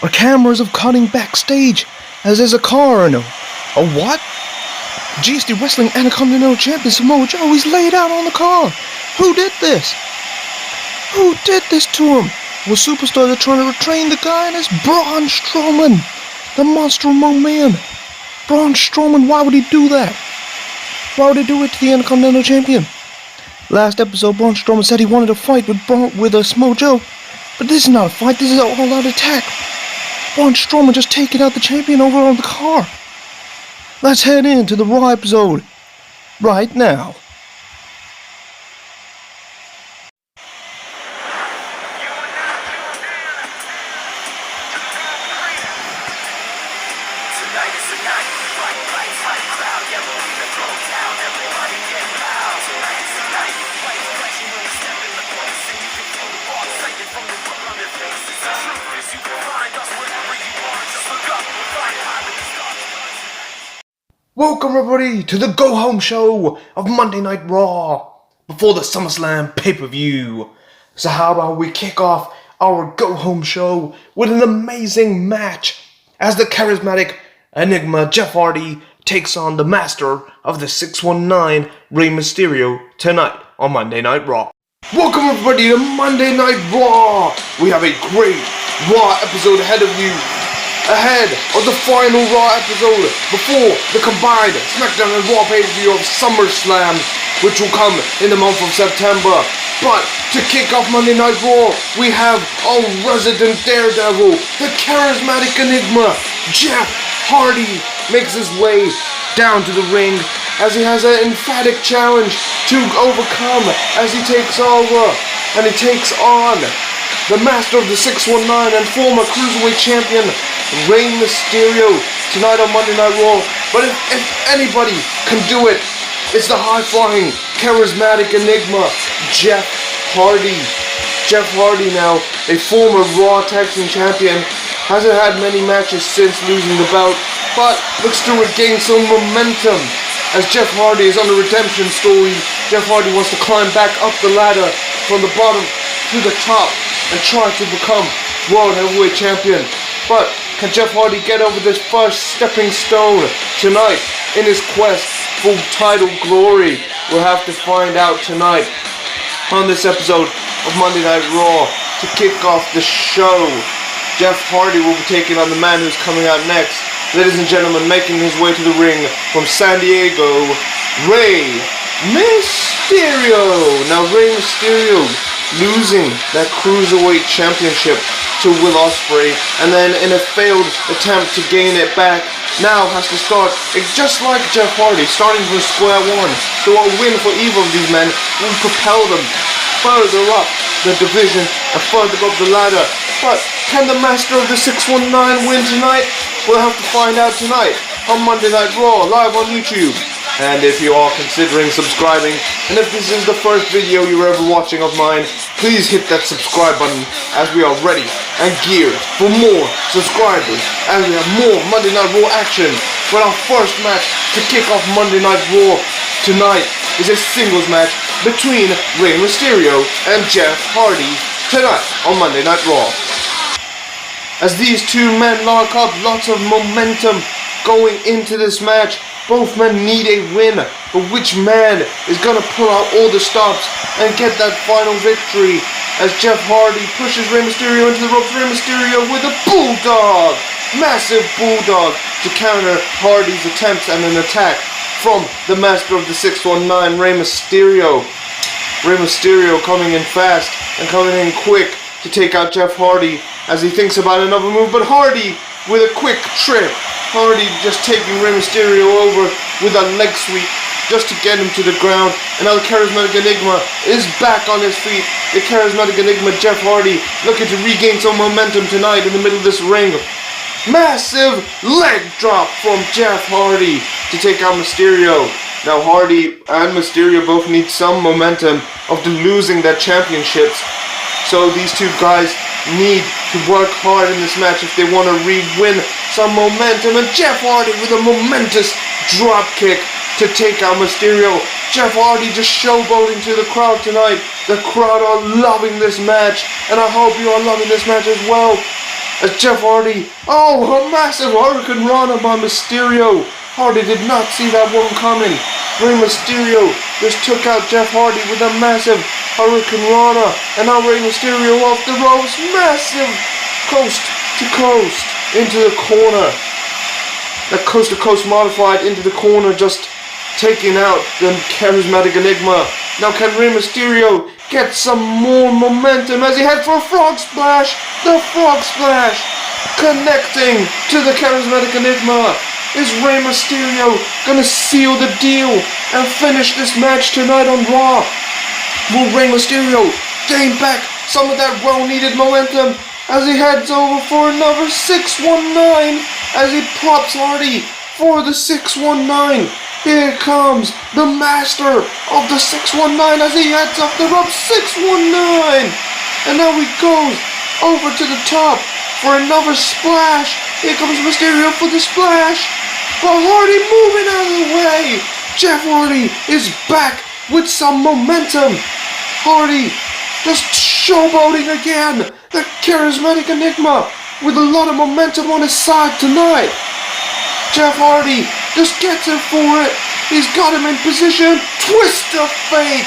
Or cameras of cutting backstage as there's a car in him. A what? GSD Wrestling Intercontinental Champion Samoa Joe, he's laid out on the car. Who did this? Who did this to him? Was Superstar they're trying to retrain the guy, and it's Braun Strowman, the Monster Among Men. Braun Strowman, why would he do that? Why would he do it to the Intercontinental Champion? Last episode, Braun Strowman said he wanted to fight with Samoa Joe, but this is not a fight, this is an all-out attack. Braun Strowman just taking out the champion over on the car. Let's head into the Raw episode right now. Welcome everybody to the Go Home Show of Monday Night Raw before the SummerSlam pay-per-view. So how about we kick off our Go Home Show with an amazing match as the charismatic Enigma Jeff Hardy takes on the master of the 619 Rey Mysterio tonight on Monday Night Raw. Welcome everybody to Monday Night Raw. We have a great Raw episode ahead of you. Ahead of the final Raw episode before the combined SmackDown and Raw pay-per-view of SummerSlam, which will come in the month of September. But to kick off Monday Night Raw, we have our resident daredevil, the charismatic Enigma, Jeff Hardy, makes his way down to the ring as he has an emphatic challenge to overcome as he takes over and he takes on the master of the 619 and former Cruiserweight Champion, Rey Mysterio, tonight on Monday Night Raw. But if anybody can do it, it's the high-flying, charismatic Enigma, Jeff Hardy. Jeff Hardy now, a former Raw Tag Team Champion, hasn't had many matches since losing the belt, but looks to regain some momentum. As Jeff Hardy is on a redemption story, Jeff Hardy wants to climb back up the ladder from the bottom to the top and try to become World Heavyweight Champion. But can Jeff Hardy get over this first stepping stone tonight in his quest for title glory? We'll have to find out tonight on this episode of Monday Night Raw. To kick off the show, Jeff Hardy will be taking on the man who's coming out next. Ladies and gentlemen, making his way to the ring from San Diego, Rey Mysterio. Now Rey Mysterio losing that Cruiserweight Championship to Will Ospreay, and then in a failed attempt to gain it back, now has to start, just like Jeff Hardy, starting from square one. So a win for either of these men will propel them further up the division and further up the ladder. But can the master of the 619 win tonight? We'll have to find out tonight on Monday Night Raw, live on YouTube. And if you are considering subscribing, and if this is the first video you're ever watching of mine, please hit that subscribe button as we are ready and geared for more subscribers as we have more Monday Night Raw action. But our first match to kick off Monday Night Raw tonight is a singles match between Rey Mysterio and Jeff Hardy tonight on Monday Night Raw. As these two men lock up, lots of momentum going into this match. Both men need a win, but which man is going to pull out all the stops and get that final victory? As Jeff Hardy pushes Rey Mysterio into the ropes, Rey Mysterio with a bulldog, massive bulldog, to counter Hardy's attempts and an attack from the master of the 619, Rey Mysterio. Rey Mysterio coming in fast and coming in quick to take out Jeff Hardy as he thinks about another move, but Hardy with a quick trip. Hardy just taking Rey Mysterio over with a leg sweep just to get him to the ground. And now the charismatic Enigma is back on his feet. The charismatic Enigma Jeff Hardy looking to regain some momentum tonight in the middle of this ring. Massive leg drop from Jeff Hardy to take out Mysterio. Now Hardy and Mysterio both need some momentum after losing their championships. So these two guys need to work hard in this match if they want to re-win some momentum. And Jeff Hardy with a momentous drop kick to take out Mysterio. Jeff Hardy just showboating to the crowd tonight. The crowd are loving this match, and I hope you are loving this match as well. as Jeff Hardy, a massive Hurricane Rana by Mysterio. Hardy did not see that one coming. Rey Mysterio just took out Jeff Hardy with a massive Hurricane Rana, and now Rey Mysterio off the ropes, massive coast to coast into the corner. That coast to coast modified into the corner, just taking out the charismatic Enigma. Now can Rey Mysterio get some more momentum as he heads for a frog splash? The frog splash connecting to the charismatic Enigma. Is Rey Mysterio gonna seal the deal and finish this match tonight on Raw? Will Rey Mysterio gain back some of that well-needed momentum as he heads over for another 619 as he props Hardy for the 619? Here comes the master of the 619 as he heads up the rope, 619! And now he goes over to the top for another splash. Here comes Mysterio for the splash. But Hardy moving out of the way. Jeff Hardy is back with some momentum. Hardy just showboating again. The charismatic Enigma with a lot of momentum on his side tonight. Jeff Hardy just gets it for it. He's got him in position. Twist of fate.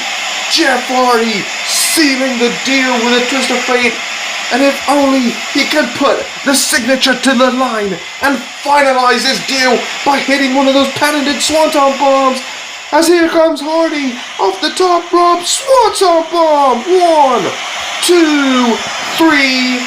Jeff Hardy sealing the deal with a twist of fate. And if only he can put the signature to the line and finalize his deal by hitting one of those patented Swanton bombs. As here comes Hardy off the top rope. Swanton bomb. 1, 2, 3,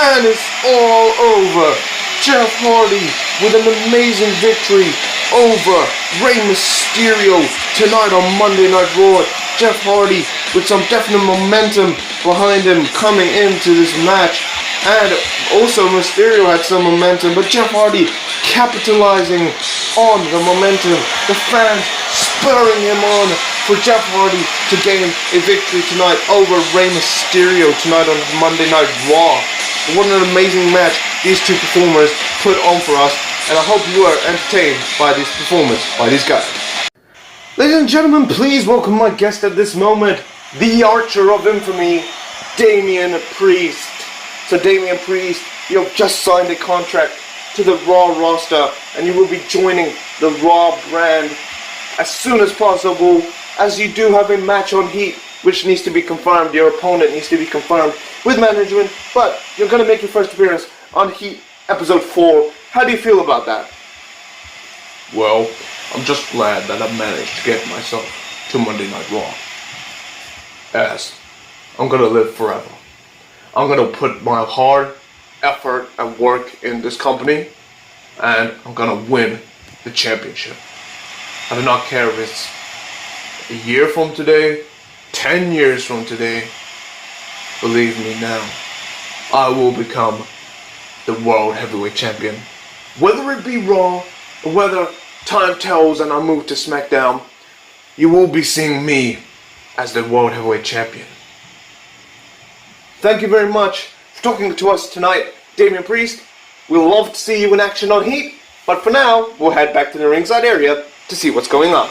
and it's all over. Jeff Hardy with an amazing victory over Rey Mysterio tonight on Monday Night Raw. Jeff Hardy with some definite momentum behind him coming into this match, and also Mysterio had some momentum, but Jeff Hardy capitalizing on the momentum, the fans spurring him on for Jeff Hardy to gain a victory tonight over Rey Mysterio tonight on Monday Night Raw. What an amazing match these two performers put on for us, and I hope you are entertained by this performance by these guys. Ladies and gentlemen, please welcome my guest at this moment, the Archer of Infamy, Damian Priest. So Damian Priest, you have just signed a contract to the Raw roster, and you will be joining the Raw brand as soon as possible, as you do have a match on Heat, which needs to be confirmed. Your opponent needs to be confirmed with management, but you're going to make your first appearance on Heat Episode 4. How do you feel about that? Well, I'm just glad that I managed to get myself to Monday Night Raw. As I'm gonna live forever. I'm gonna put my hard effort and work in this company, and I'm gonna win the championship. I do not care if it's a year from today, 10 years from today. Believe me now, I will become the World Heavyweight Champion. Whether it be Raw, or whether time tells and I move to SmackDown, you will be seeing me as the World Heavyweight Champion. Thank you very much for talking to us tonight, Damian Priest. We'll love to see you in action on Heat, but for now, we'll head back to the ringside area to see what's going on.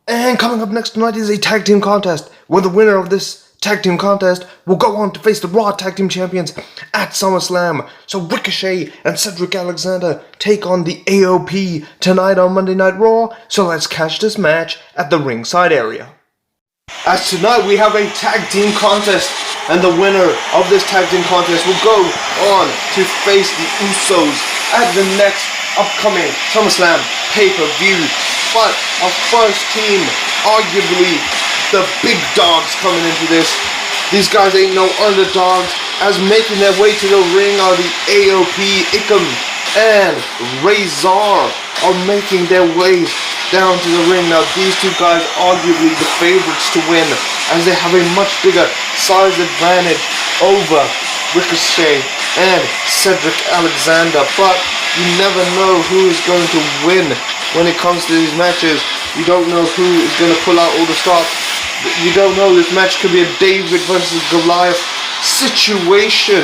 And coming up next tonight is a tag team contest, where the winner of this tag team contest will go on to face the Raw Tag Team Champions at SummerSlam. So Ricochet and Cedric Alexander take on the AOP tonight on Monday Night Raw. So let's catch this match at the ringside area. As tonight we have a tag team contest, and the winner of this tag team contest will go on to face the Usos at the next upcoming SummerSlam pay-per-view. But our first team, arguably the big dogs coming into this. These guys ain't no underdogs, as making their way to the ring are the AOP, Ickham and Razor are making their ways down to the ring. Now these two guys arguably the favorites to win, as they have a much bigger size advantage over Ricochet and Cedric Alexander, but you never know who is going to win when it comes to these matches. You don't know who is going to pull out all the stops. You don't know, this match could be a David versus Goliath situation.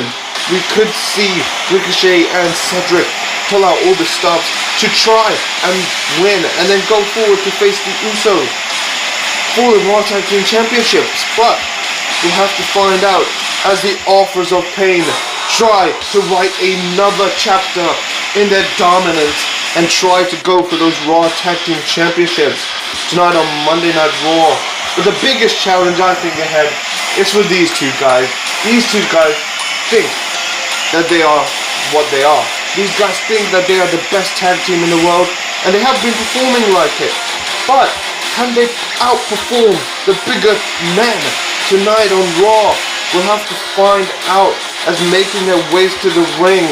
We could see Ricochet and Cedric pull out all the stops to try and win, and then go forward to face the Usos for the Raw Tag Team Championships. But we'll have to find out as the Authors of Pain try to write another chapter in their dominance and try to go for those Raw Tag Team Championships tonight on Monday Night Raw. But the biggest challenge I think ahead is with these two guys. These two guys think that they are what they are. These guys think that they are the best tag team in the world, and they have been performing like it. But can they outperform the bigger men tonight on Raw? We'll have to find out as making their ways to the ring,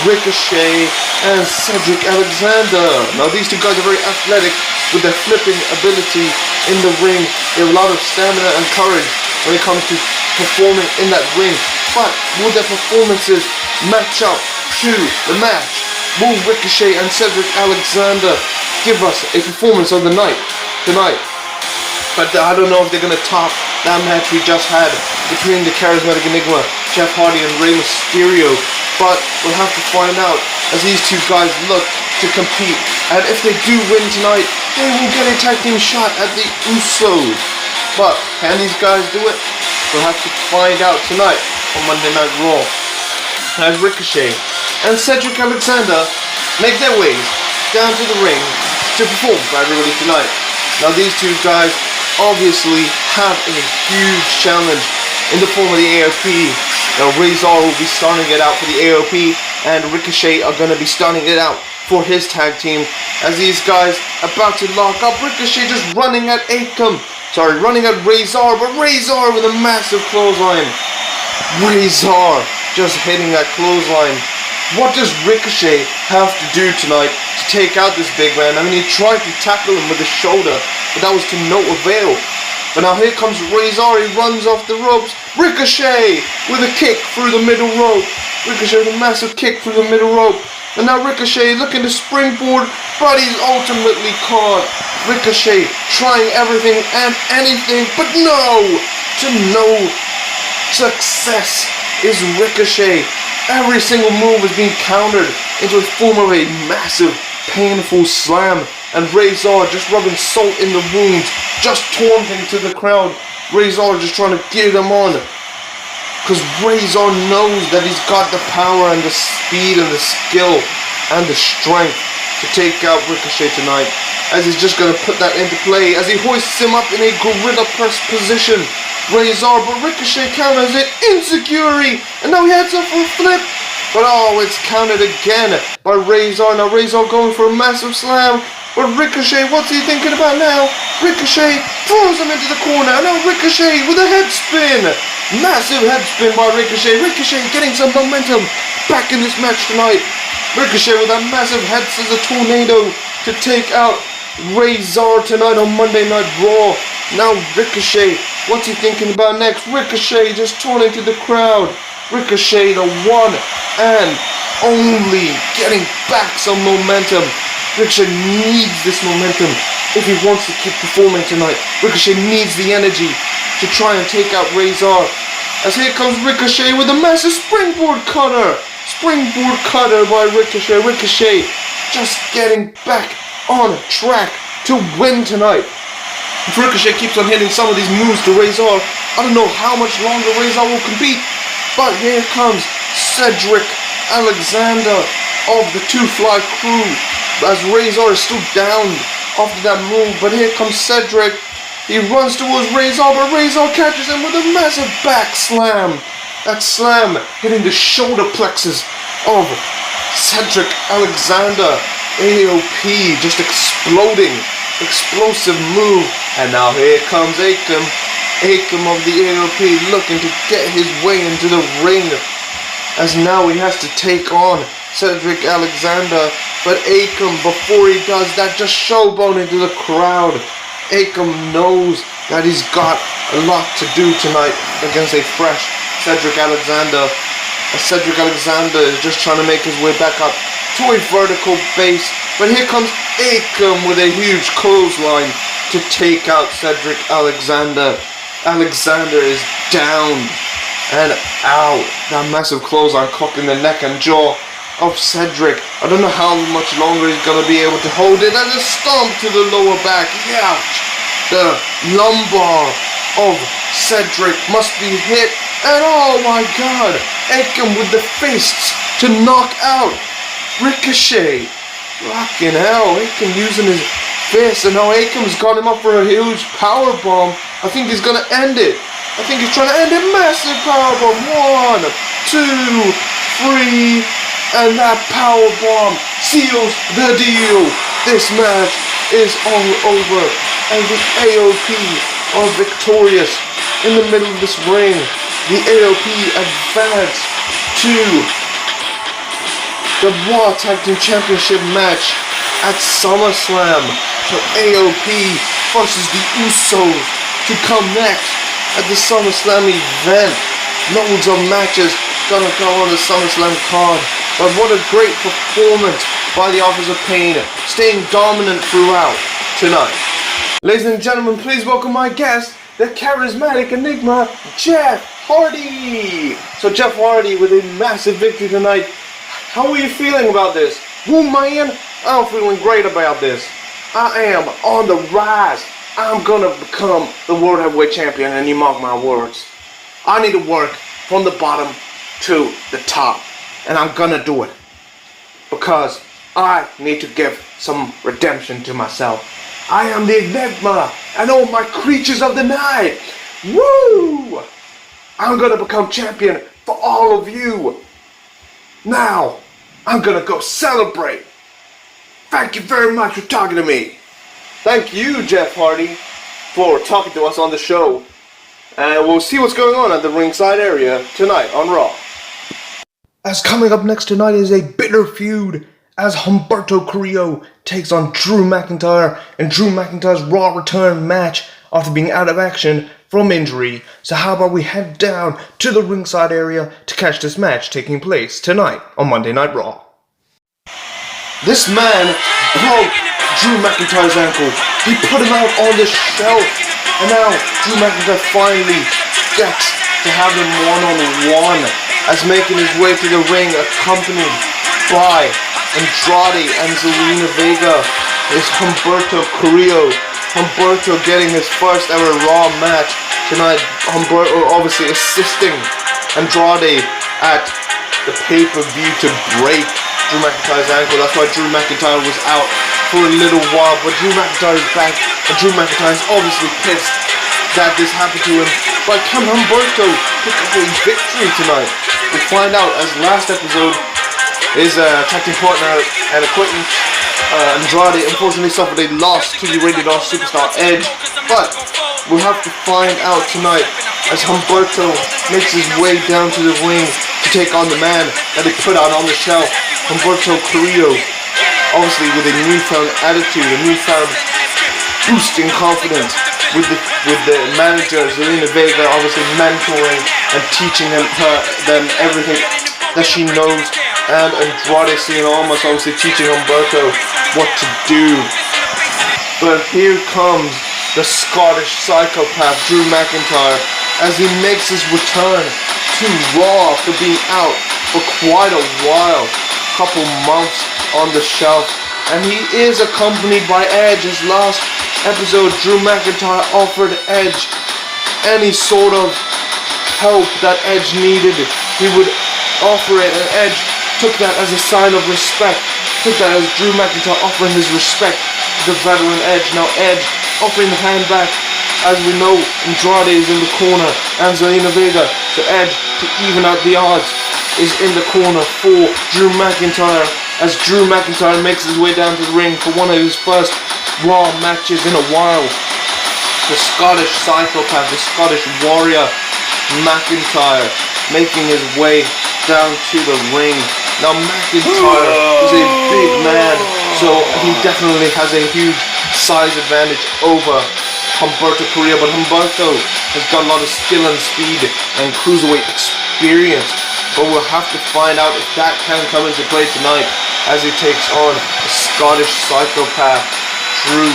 Ricochet and Cedric Alexander. Now these two guys are very athletic with their flipping ability in the ring. They have a lot of stamina and courage when it comes to performing in that ring. But will their performances match up to the match? Will Ricochet and Cedric Alexander give us a performance of the night tonight? But I don't know if they're going to top that match we just had between the Charismatic Enigma, Jeff Hardy, and Rey Mysterio. But we'll have to find out as these two guys look to compete. And if they do win tonight, they will get a tag team shot at the Usos. But can these guys do it? We'll have to find out tonight on Monday Night Raw. As Ricochet and Cedric Alexander make their ways down to the ring to perform for everybody tonight. Now these two guys obviously have a huge challenge in the form of the AOP. Now Razor will be starting it out for the AOP, and Ricochet are going to be starting it out for his tag team. As these guys about to lock up, Ricochet just running at running at Razor, but Razor with a massive clothesline. Razor just hitting that clothesline. What does Ricochet have to do tonight to take out this big man? I mean, he tried to tackle him with his shoulder, but that was to no avail. But now here comes Razor, he runs off the ropes. Ricochet with a kick through the middle rope. Ricochet with a massive kick through the middle rope. And now Ricochet looking to springboard, but he's ultimately caught. Ricochet trying everything and anything, but no! To no success is Ricochet. Every single move is being countered into a form of a massive, painful slam. And Razor just rubbing salt in the wounds, just taunting to the crowd. Razor just trying to gear them on. Because Razor knows that he's got the power and the speed and the skill and the strength to take out Ricochet tonight. As he's just going to put that into play as he hoists him up in a gorilla press position. Razor, but Ricochet counters it, insecurity, and now he heads up for a flip. But oh, it's countered again by Razor. Now Razor going for a massive slam. But Ricochet, what's he thinking about now? Ricochet throws him into the corner. And now Ricochet with a head spin. Massive head spin by Ricochet. Ricochet getting some momentum back in this match tonight. Ricochet with a massive head scissor tornado to take out Razor tonight on Monday Night Raw. Now Ricochet, what's he thinking about next? Ricochet just taunting to the crowd. Ricochet, the one and only, getting back some momentum. Ricochet needs this momentum if he wants to keep performing tonight. Ricochet needs the energy to try and take out Razor. As here comes Ricochet with a massive springboard cutter. Springboard cutter by Ricochet. Ricochet just getting back on track to win tonight. If Ricochet keeps on hitting some of these moves to Razor, I don't know how much longer Razor will compete. But here comes Cedric Alexander of the Two Fly Crew. As Razor is still down after that move, but here comes Cedric. He runs towards Razor, but Razor catches him with a massive back slam. That slam hitting the shoulder plexus of Cedric Alexander. AOP just exploding. Explosive move. And now here comes Akam. Akam of the AOP looking to get his way into the ring. As now he has to take on Cedric Alexander. But Akam, before he does that, just showboating to the crowd. Akam knows that he's got a lot to do tonight against a fresh Cedric Alexander. As Cedric Alexander is just trying to make his way back up to a vertical base. But here comes Akam with a huge clothesline to take out Cedric Alexander. Alexander is down and out. That massive clothesline cocking the neck and jaw of Cedric. I don't know how much longer he's going to be able to hold it. And a stomp to the lower back. Ouch! The lumbar of Cedric must be hit And oh my god, Akam with the fists to knock out Ricochet. Fucking hell, Akam using his fists, and now Akam's got him up for a huge power bomb. I think he's gonna end it. I think he's trying to end it. Massive power bomb. 1, 2, 3, and that power bomb seals the deal. This match is all over, and the AOP are victorious in the middle of this ring. The AOP advance to the Raw Tag Team Championship match at SummerSlam. So AOP versus the Usos to come next at the SummerSlam event. Loads of matches gonna go on the SummerSlam card. But what a great performance by the Authors of Pain, staying dominant throughout tonight. Ladies and gentlemen, please welcome my guest, the charismatic enigma, Jeff Hardy. So Jeff Hardy with a massive victory tonight. How are you feeling about this? Well, man, I'm feeling great about this. I am on the rise. I'm gonna become the World Heavyweight Champion, and you mark my words. I need to work from the bottom to the top, and I'm gonna do it. Because I need to give some redemption to myself. I am the Enigma, and all my creatures of the night. Woo! I'm gonna become champion for all of you. Now, I'm gonna go celebrate. Thank you very much for talking to me. Thank you, Jeff Hardy, for talking to us on the show. And we'll see what's going on at the ringside area tonight on Raw. As coming up next tonight is a bitter feud as Humberto Carrillo takes on Drew McIntyre in Drew McIntyre's Raw return match after being out of action from injury. So how about we head down to the ringside area to catch this match taking place tonight on Monday Night Raw. This man broke Drew McIntyre's ankle. He put him out on the shelf. And now Drew McIntyre finally gets to have him one-on-one as making his way to the ring accompanied by Andrade and Zelina Vega is Humberto Carrillo. Humberto getting his first ever Raw match tonight. Humberto obviously assisting Andrade at the pay-per-view to break Drew McIntyre's ankle. That's why Drew McIntyre was out for a little while, but Drew McIntyre is back, and Drew McIntyre is obviously pissed that this happened to him. But can Humberto pick up a victory tonight? We find out as last episode his tag team partner and acquaintance Andrade unfortunately suffered a loss to the Rated R Superstar Edge, but we'll have to find out tonight as Humberto makes his way down to the ring to take on the man that he put out on the shelf, Humberto Carrillo, obviously with a newfound attitude, a newfound boost in confidence, with the manager Zelina Vega obviously mentoring and teaching them everything that she knows, and Andrade Cena almost obviously teaching Humberto what to do. But here comes the Scottish psychopath Drew McIntyre as he makes his return to Raw after being out for quite a while, couple months on the shelf, and he is accompanied by Edge. As last episode, Drew McIntyre offered Edge any sort of help that Edge needed. He would offer it, and Edge took that as a sign of respect, took that as Drew McIntyre offering his respect to the veteran Edge. Now Edge offering the hand back, as we know Andrade is in the corner and Zelina Vega, so Edge to even out the odds is in the corner for Drew McIntyre as Drew McIntyre makes his way down to the ring for one of his first Raw matches in a while. The Scottish psychopath, the Scottish warrior McIntyre making his way down to the ring. Now McIntyre is a big man, so he definitely has a huge size advantage over Humberto Carrillo, but Humberto has got a lot of skill and speed and cruiserweight experience. But we'll have to find out if that can come into play tonight as he takes on the Scottish psychopath Drew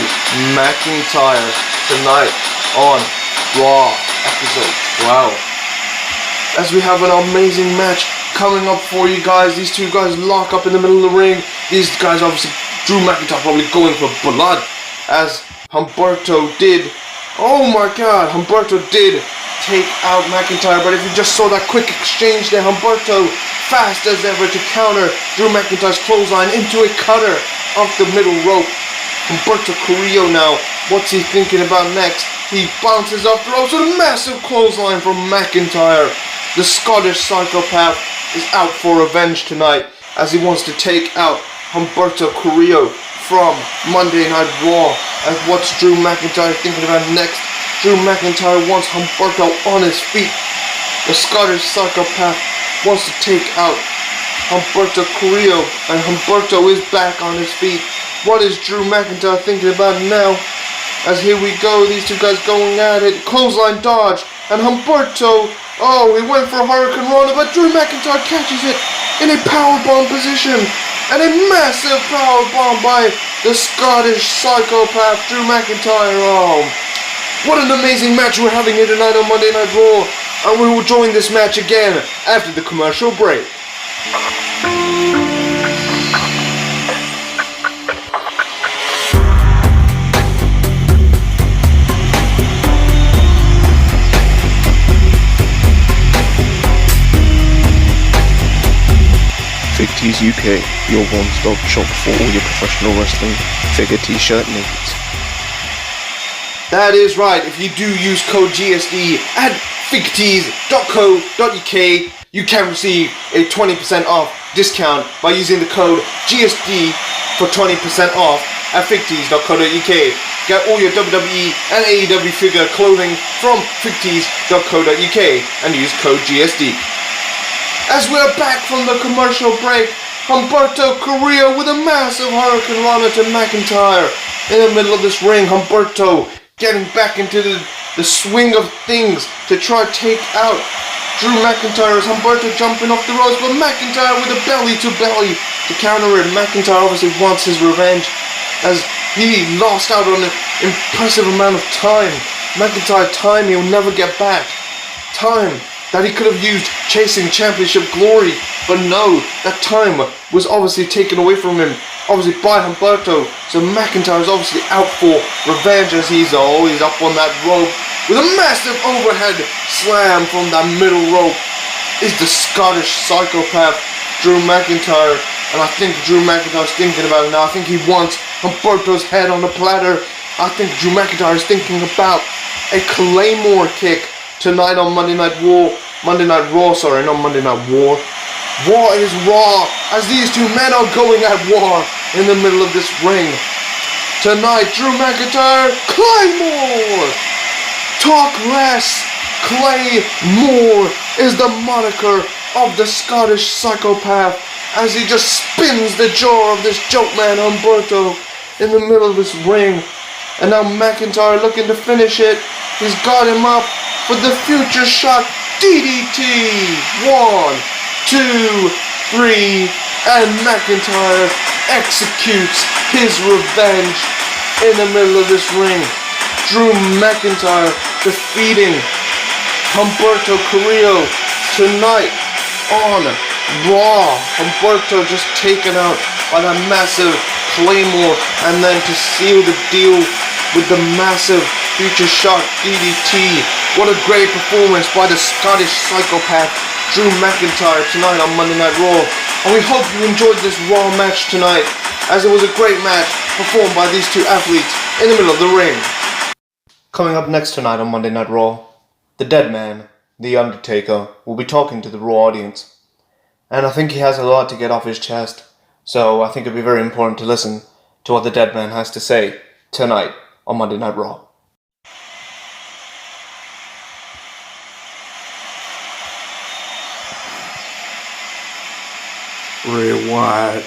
McIntyre tonight on Raw episode 12. As we have an amazing match coming up for you guys. These two guys lock up in the middle of the ring. These guys obviously, Drew McIntyre probably going for blood as Humberto did. Oh my god, Humberto did take out McIntyre, but if you just saw that quick exchange there, Humberto, fast as ever to counter Drew McIntyre's clothesline into a cutter off the middle rope. Humberto Carrillo now, what's he thinking about next? He bounces off the ropes with a massive clothesline from McIntyre. The Scottish psychopath is out for revenge tonight as he wants to take out Humberto Carrillo from Monday Night Raw. And what's Drew McIntyre thinking about next? Drew McIntyre wants Humberto on his feet. The Scottish psychopath wants to take out Humberto Carrillo, and Humberto is back on his feet. What is Drew McIntyre thinking about now? As here we go, these two guys going at it. Clothesline dodge, and Humberto, oh, he went for a Hurricane Rana, but Drew McIntyre catches it in a powerbomb position. And a massive powerbomb by the Scottish psychopath, Drew McIntyre. Oh, what an amazing match we're having here tonight on Monday Night Raw. And we will join this match again after the commercial break. Figtees UK, your one-stop shop for all your professional wrestling figure t-shirt needs. That is right, if you do use code GSD at figtees.co.uk, you can receive a 20% off discount by using the code GSD for 20% off at figtees.co.uk. Get all your WWE and AEW figure clothing from figtees.co.uk and use code GSD. As we're back from the commercial break, Humberto Carrillo with a massive Hurricane Rana to McIntyre. In the middle of this ring, Humberto getting back into the swing of things to try to take out Drew McIntyre as Humberto jumping off the ropes, but McIntyre with a belly-to-belly to counter it. McIntyre obviously wants his revenge as he lost out on an impressive amount of time. McIntyre time he'll never get back. Time that he could have used chasing championship glory, but no, that time was obviously taken away from him, obviously by Humberto. So McIntyre is obviously out for revenge as he's always up on that rope with a massive overhead slam from that middle rope. Is the Scottish psychopath Drew McIntyre, and I think Drew McIntyre's thinking about it now. I think he wants Humberto's head on the platter. I think Drew McIntyre is thinking about a Claymore kick tonight on Monday Night Raw. Monday Night Raw, sorry, not Monday Night War. War is Raw, as these two men are going at war in the middle of this ring. Tonight, Drew McIntyre, Claymore! Talk less, Claymore is the moniker of the Scottish psychopath as he just spins the jaw of this joke man Humberto in the middle of this ring. And now McIntyre looking to finish it. He's got him up for the future shock DDT. 1, 2, 3, and McIntyre executes his revenge in the middle of this ring. Drew McIntyre defeating Humberto Carrillo tonight on Raw. Humberto just taken out by that massive Claymore, and then to seal the deal with the massive Future Shock DDT. What a great performance by the Scottish psychopath Drew McIntyre tonight on Monday Night Raw. And we hope you enjoyed this Raw match tonight, as it was a great match performed by these two athletes in the middle of the ring. Coming up next tonight on Monday Night Raw, the dead man, the Undertaker, will be talking to the Raw audience. And I think he has a lot to get off his chest, so I think it'll be very important to listen to what the dead man has to say tonight on Monday Night Raw. Bray Wyatt,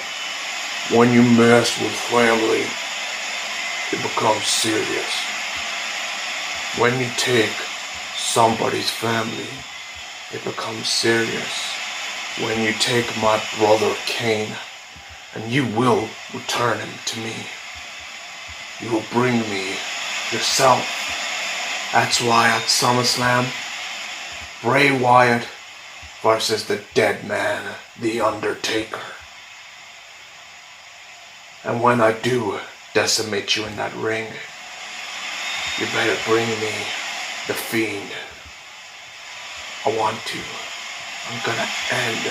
when you mess with family, it becomes serious. When you take somebody's family, it becomes serious. When you take my brother Kane, and you will return him to me. You will bring me yourself. That's why at SummerSlam, Bray Wyatt versus the dead man, the Undertaker. And when I do decimate you in that ring, you better bring me the Fiend. I'm gonna end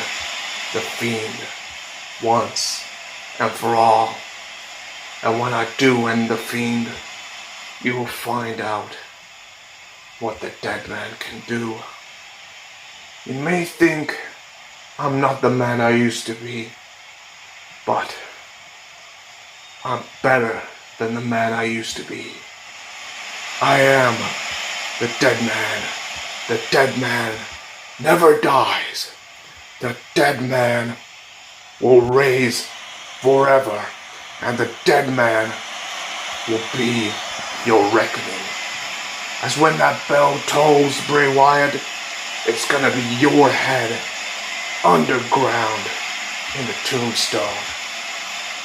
the Fiend once and for all. And when I do end the Fiend, you will find out what the dead man can do. You may think I'm not the man I used to be, but I'm better than the man I used to be. I am the dead man. The dead man never dies. The dead man will raise forever, and the dead man will be your reckoning. As when that bell tolls, Bray Wyatt, it's gonna be your head underground in the tombstone,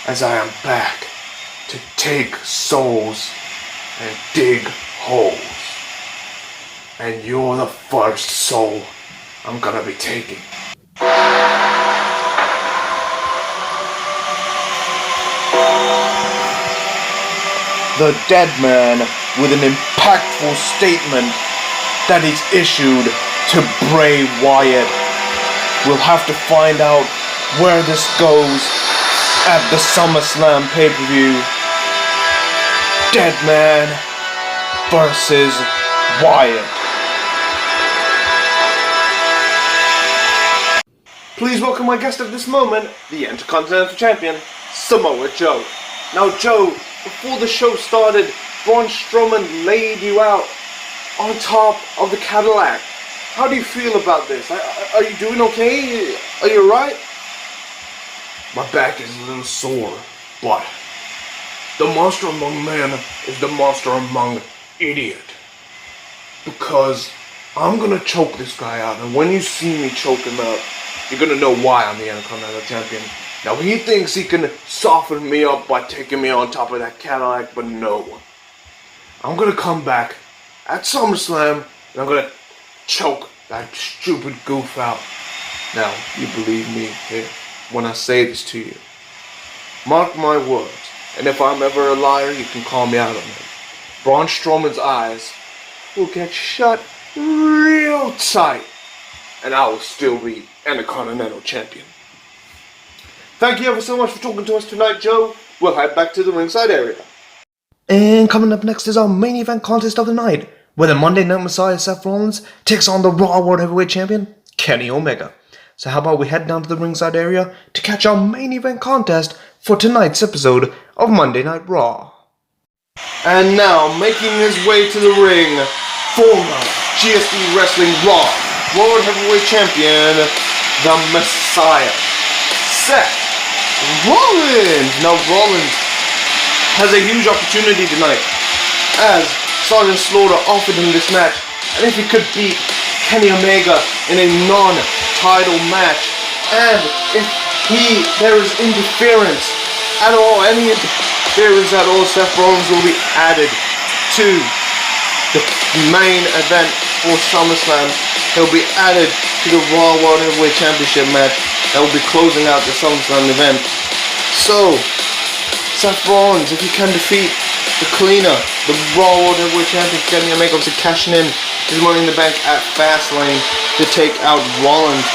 as I am back to take souls and dig holes. And you're the first soul I'm gonna be taking. The dead man with an impactful statement that is issued to Bray Wyatt. We'll have to find out where this goes at the SummerSlam pay-per-view. Dead man versus Wyatt. Please welcome my guest at this moment, the Intercontinental Champion, Samoa Joe. Now Joe, before the show started, Braun Strowman laid you out on top of the Cadillac. How do you feel about this? Are you doing okay? Are you alright? My back is a little sore, but the monster among men is the monster among idiot. Because I'm gonna choke this guy out, and when you see me choke him out, you're gonna know why I'm the Intercontinental Champion. Now he thinks he can soften me up by taking me on top of that Cadillac, but no. I'm gonna come back at SummerSlam, and I'm gonna choke that stupid goof out. Now, you believe me here when I say this to you. Mark my words, and if I'm ever a liar, you can call me out on it. Braun Strowman's eyes will get shut real tight, and I will still be Intercontinental Champion. Thank you ever so much for talking to us tonight, Joe. We'll head back to the ringside area. And coming up next is our main event contest of the night, where the Monday Night Messiah Seth Rollins takes on the Raw World Heavyweight Champion, Kenny Omega. So how about we head down to the ringside area to catch our main event contest for tonight's episode of Monday Night Raw. And now, making his way to the ring, former GSD Wrestling Raw World Heavyweight Champion, the Messiah, Seth Rollins. Now Rollins has a huge opportunity tonight, as Sergeant Slaughter offered him this match, and if he could beat Kenny Omega in a non-title match, and if there is interference at all, any interference at all, Seth Rollins will be added to the main event for SummerSlam. He'll be added to the Raw World Heavyweight Championship match that will be closing out the SummerSlam event. So, Seth Rollins, if he can defeat the cleaner, the Raw World Heavyweight Champion Kenny Omega, obviously cashing in his Money in the Bank at Fastlane to take out Rollins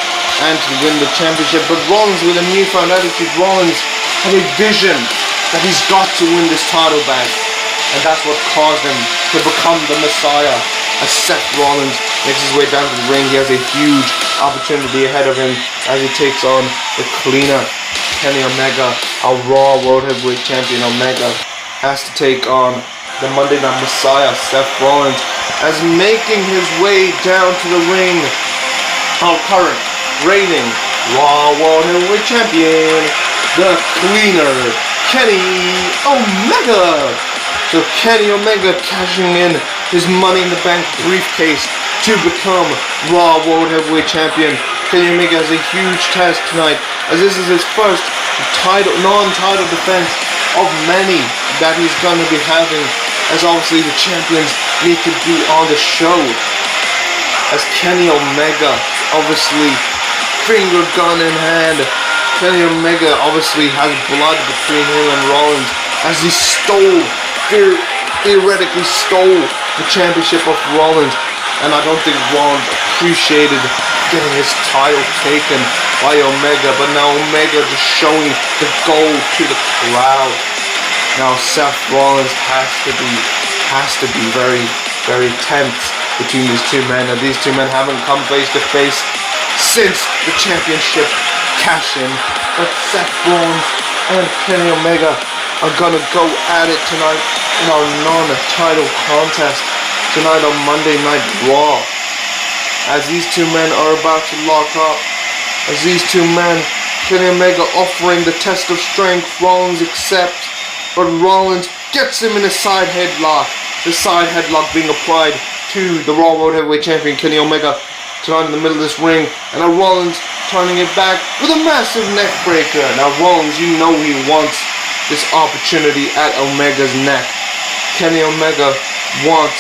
and to win the championship. But Rollins, with a newfound attitude, Rollins had a vision that he's got to win this title back, and that's what caused him to become the Messiah. As Seth Rollins makes his way down to the ring, he has a huge opportunity ahead of him as he takes on the cleaner Kenny Omega. Our Raw World Heavyweight Champion Omega has to take on the Monday Night Messiah Seth Rollins, as making his way down to the ring, our current reigning Raw World Heavyweight Champion, the cleaner Kenny Omega. So Kenny Omega cashing in his Money in the Bank briefcase to become Raw World Heavyweight Champion. Kenny Omega has a huge task tonight, as this is his first non-title defense of many that he's going to be having, as obviously the champions need to be on the show. As Kenny Omega, obviously finger gun in hand, Kenny Omega obviously has blood between him and Rollins, as he theoretically stole the championship of Rollins and I don't think Rollins appreciated getting his title taken by Omega, but now Omega just showing the gold to the crowd. Now Seth Rollins has to be very, very tense between these two men, and these two men haven't come face to face since the championship cash-in. But Seth Rollins and Kenny Omega are gonna go at it tonight in our non-title contest tonight on Monday Night Raw. As these two men are about to lock up, as these two men, Kenny Omega offering the test of strength, Rollins accepts, but Rollins gets him in a side headlock. The side headlock being applied to the Raw World Heavyweight Champion Kenny Omega tonight in the middle of this ring, and now Rollins turning it back with a massive neck breaker. Now Rollins, you know he wants this opportunity at Omega's neck. Kenny Omega wants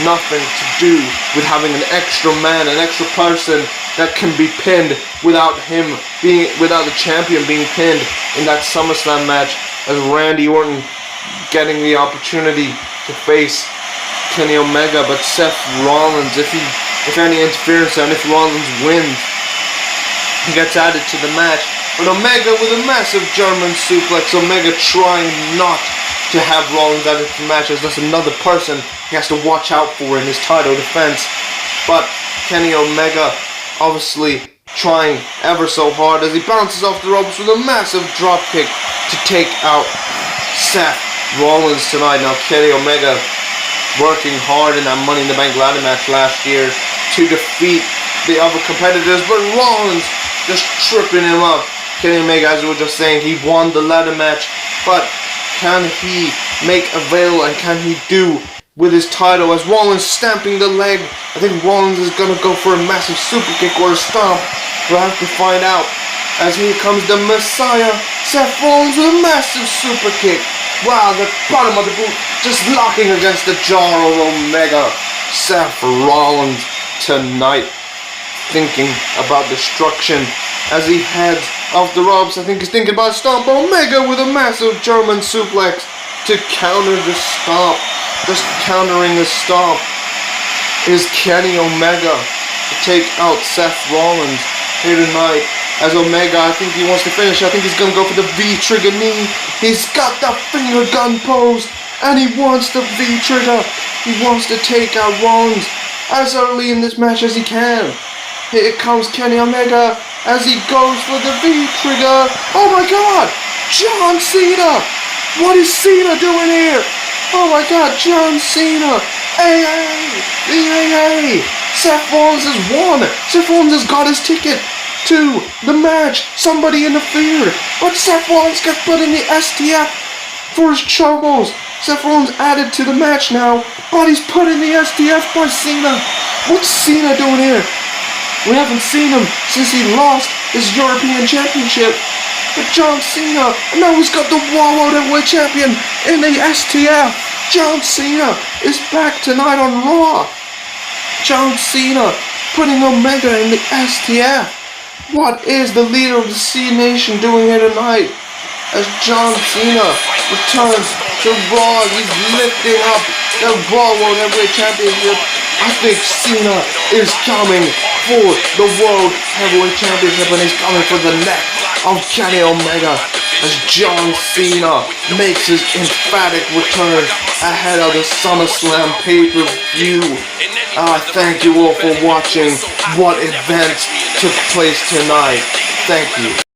nothing to do with having an extra man, an extra person that can be pinned without the champion being pinned in that SummerSlam match, as Randy Orton getting the opportunity to face Kenny Omega. But Seth Rollins, if any interference and if Rollins wins, he gets added to the match. But Omega with a massive German suplex, Omega trying not to have Rollins added to the match, as that's another person he has to watch out for in his title defense. But Kenny Omega obviously trying ever so hard as he bounces off the ropes with a massive dropkick to take out Seth Rollins tonight. Now Kenny Omega working hard in that Money in the Bank ladder match last year to defeat the other competitors, but Rollins just tripping him up. Kenny Omega, as we were just saying, he won the ladder match, but can he make avail and can he do with his title? As Rollins stamping the leg, I think Rollins is going to go for a massive super kick or a stomp. We'll have to find out. As here comes the Messiah, Seth Rollins with a massive super kick. Wow, the bottom of the boot just locking against the jaw of Omega. Seth Rollins tonight thinking about destruction as he heads off the ropes. I think he's thinking about stomp. Omega with a massive German suplex to counter the stomp. Just countering the stomp is Kenny Omega to take out Seth Rollins here tonight. As Omega, I think he wants to finish. I think he's going to go for the V-trigger knee. He's got the finger gun pose, and he wants the V-trigger. He wants to take out Rollins as early in this match as he can. Here comes Kenny Omega as he goes for the V-trigger. Oh my God! John Cena! What is Cena doing here? Oh my God, John Cena! AA! Seth Rollins has won! Seth Rollins has got his ticket to the match. Somebody interfered, but Seth Rollins gets put in the STF for his troubles. Seth Rollins added to the match now, but he's put in the STF by Cena. What's Cena doing here? We haven't seen him since he lost his European Championship. But John Cena, and now he's got the World Heavyweight Champion in the STF. John Cena is back tonight on Raw. John Cena putting Omega in the STF. What is the leader of the C Nation doing here tonight? As John Cena returns to Raw, he's lifting up the Raw World Heavyweight Championship. I think Cena is coming for the World Heavyweight Championship, and he's coming for the neck of Kenny Omega. As John Cena makes his emphatic return ahead of the SummerSlam pay-per-view. Thank you all for watching. What events took place tonight. Thank you.